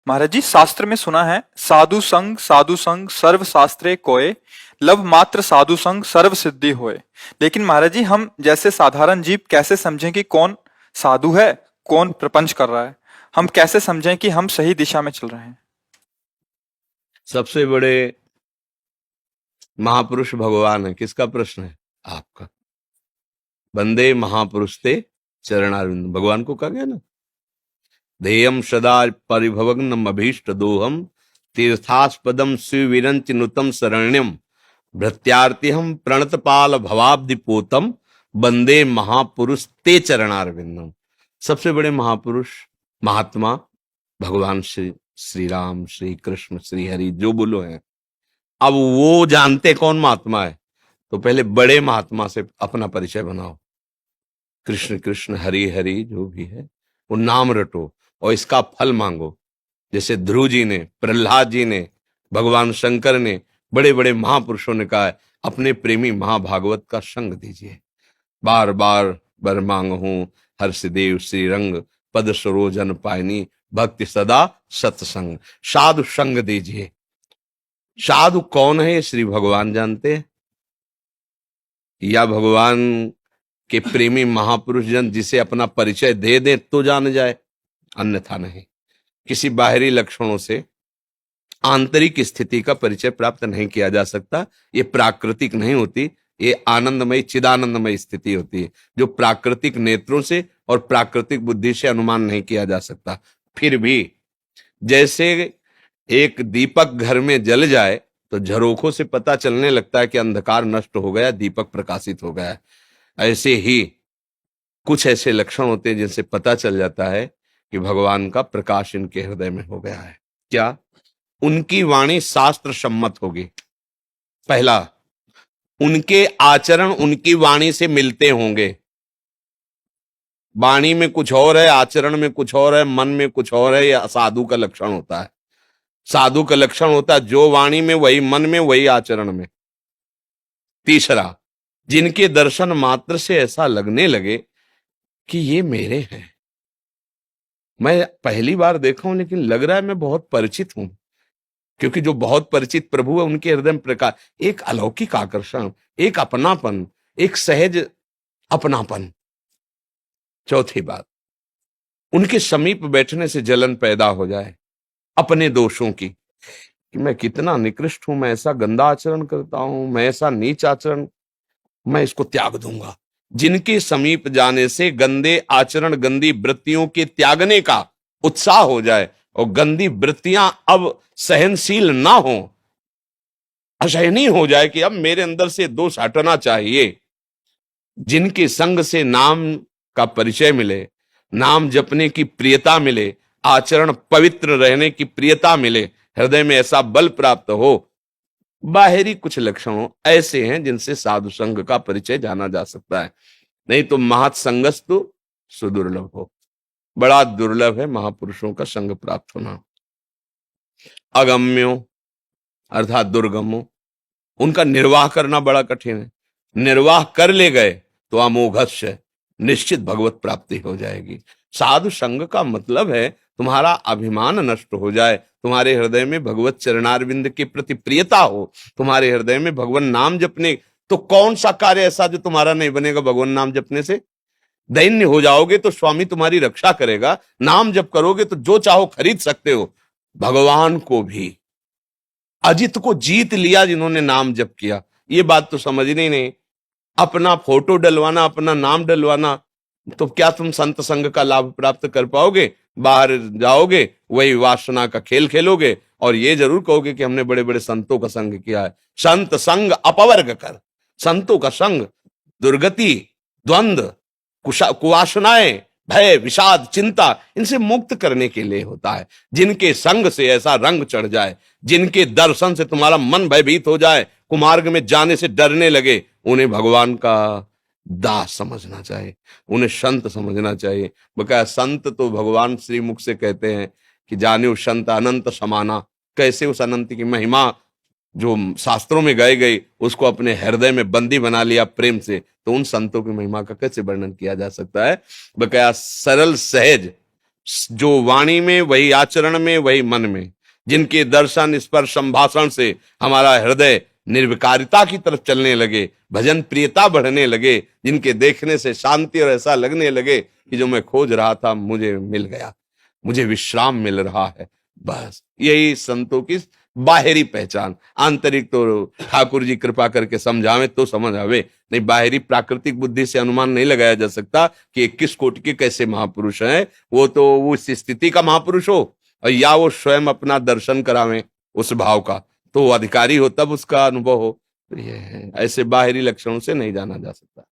महाराज जी, शास्त्र में सुना है साधु संग सर्व शास्त्रे कोय, लव मात्र साधु संग सर्व सिद्धि होए। लेकिन महाराज जी, हम जैसे साधारण जीव कैसे समझें कि कौन साधु है, कौन प्रपंच कर रहा है? हम कैसे समझें कि हम सही दिशा में चल रहे हैं? सबसे बड़े महापुरुष भगवान है। किसका प्रश्न है? आपका। वंदे महापुरुष ते चरणारविंद, भगवान को कहा गया ना। ध्येयम सदा परिभवग्नम अभीष्ट दोहम, तीर्थास्पदम शिविरंच नुतम शरण्यम, भृत्यार्तिहम प्रणतपाल भवाब्दिपोतम, वंदे महापुरुष ते चरणारविंदम। सबसे बड़े महापुरुष महात्मा भगवान श्री राम, श्री कृष्ण, श्री हरि, जो बोलो हैं। अब वो जानते कौन महात्मा है, तो पहले बड़े महात्मा से अपना परिचय बनाओ। कृष्ण कृष्ण, हरि हरि, जो भी है वो नाम रटो और इसका फल मांगो। जैसे ध्रुव जी ने, प्रहलाद जी ने, भगवान शंकर ने, बड़े बड़े महापुरुषों ने कहा है, अपने प्रेमी महाभागवत का संग दीजिए। बार बार बर मांगहूं हर्षदेव श्री रंग, पद सरोजन पायनी, भक्ति सदा सत्संग। साधु संग दीजिए। साधु कौन है, श्री भगवान जानते हैं, या भगवान के प्रेमी महापुरुष जन जिसे अपना परिचय दे दे तो जान जाए, अन्यथा नहीं। किसी बाहरी लक्षणों से आंतरिक स्थिति का परिचय प्राप्त नहीं किया जा सकता। ये प्राकृतिक नहीं होती, ये आनंदमय चिदानंदमय स्थिति होती है, जो प्राकृतिक नेत्रों से और प्राकृतिक बुद्धि से अनुमान नहीं किया जा सकता। फिर भी जैसे एक दीपक घर में जल जाए तो झरोखों से पता चलने लगता है कि अंधकार नष्ट हो गया, दीपक प्रकाशित हो गया है, ऐसे ही कुछ ऐसे लक्षण होते हैं जिनसे पता चल जाता है कि भगवान का प्रकाश इनके हृदय में हो गया है। क्या? उनकी वाणी शास्त्र सम्मत होगी। पहला, उनके आचरण उनकी वाणी से मिलते होंगे। वाणी में कुछ और है, आचरण में कुछ और है, मन में कुछ और है, यह साधु का लक्षण होता है। साधु का लक्षण होता है जो वाणी में वही मन में वही आचरण में। तीसरा, जिनके दर्शन मात्र से ऐसा लगने लगे कि ये मेरे हैं, मैं पहली बार देखा हूं लेकिन लग रहा है मैं बहुत परिचित हूं। क्योंकि जो बहुत परिचित प्रभु है उनके हृदय में प्रकाश, एक अलौकिक आकर्षण, एक अपनापन, एक सहज अपनापन। चौथी बात, उनके समीप बैठने से जलन पैदा हो जाए अपने दोषों की, कि मैं कितना निकृष्ट हूं, मैं ऐसा गंदा आचरण करता हूं, मैं ऐसा नीच आचरण, मैं इसको त्याग दूंगा। जिनके समीप जाने से गंदे आचरण, गंदी वृत्तियों के त्यागने का उत्साह हो जाए और गंदी वृत्तियां अब सहनशील ना हो, असहनीय हो जाए कि अब मेरे अंदर से दोष हटना चाहिए। जिनके संग से नाम का परिचय मिले, नाम जपने की प्रियता मिले, आचरण पवित्र रहने की प्रियता मिले, हृदय में ऐसा बल प्राप्त हो। बाहरी कुछ लक्षणों ऐसे हैं जिनसे साधु संघ का परिचय जाना जा सकता है, नहीं तो महत् संगस्तु सुदुर्लभ हो। बड़ा दुर्लभ है महापुरुषों का संग प्राप्त होना। अगम्यो अर्थात दुर्गमो, उनका निर्वाह करना बड़ा कठिन है। निर्वाह कर ले गए तो अमोघस्य निश्चित भगवत प्राप्ति हो जाएगी। साधु संग का मतलब है तुम्हारा अभिमान नष्ट हो जाए, तुम्हारे हृदय में भगवत चरणारविंद के प्रति प्रियता हो, तुम्हारे हृदय में भगवान नाम जपने। तो कौन सा कार्य ऐसा जो तुम्हारा नहीं बनेगा भगवान नाम जपने से? दैन्य हो जाओगे तो स्वामी तुम्हारी रक्षा करेगा, नाम जप करोगे तो जो चाहो खरीद सकते हो। भगवान को भी, अजित को जीत लिया जिन्होंने नाम जप किया। ये बात तो समझनी ही नहीं। अपना फोटो डलवाना, अपना नाम डलवाना, तो क्या तुम संत संग का लाभ प्राप्त कर पाओगे? बाहर जाओगे वही वासना का खेल खेलोगे और ये जरूर कहोगे कि हमने बड़े बड़े संतों का संग किया है। संत संग अपवर्ग कर, संतों का संग दुर्गति, द्वंद्व, कुवासनाएं, भय, विषाद, चिंता, इनसे मुक्त करने के लिए होता है। जिनके संग से ऐसा रंग चढ़ जाए, जिनके दर्शन से तुम्हारा मन भयभीत हो जाए, कुमार्ग में जाने से डरने लगे, उन्हें भगवान का दास समझना चाहिए, उन्हें संत समझना चाहिए। बकाया संत तो भगवान श्री मुख से कहते हैं कि जाने संत अनंत समाना। कैसे उस अनंत की महिमा जो शास्त्रों में गाई गई उसको अपने हृदय में बंदी बना लिया प्रेम से, तो उन संतों की महिमा का कैसे वर्णन किया जा सकता है? बकाया सरल सहज जो वाणी में, वही आचरण में, वही मन में, जिनके दर्शन स्पर्श संभाषण से हमारा हृदय निर्विकारिता की तरफ चलने लगे, भजन प्रियता बढ़ने लगे, जिनके देखने से शांति और ऐसा लगने लगे कि जो मैं खोज रहा था मुझे मिल गया, मुझे विश्राम मिल रहा है। बस यही संतों की बाहरी पहचान। आंतरिक तो ठाकुर जी कृपा करके समझावे तो समझ आवे, नहीं बाहरी प्राकृतिक बुद्धि से अनुमान नहीं लगाया जा सकता कि 21 कोटि के कैसे महापुरुष हैं। वो तो उस स्थिति का महापुरुष हो, और या वो स्वयं अपना दर्शन करावे उस भाव का, तो वो अधिकारी हो तब उसका अनुभव हो। तो ये है, ऐसे बाहरी लक्षणों से नहीं जाना जा सकता।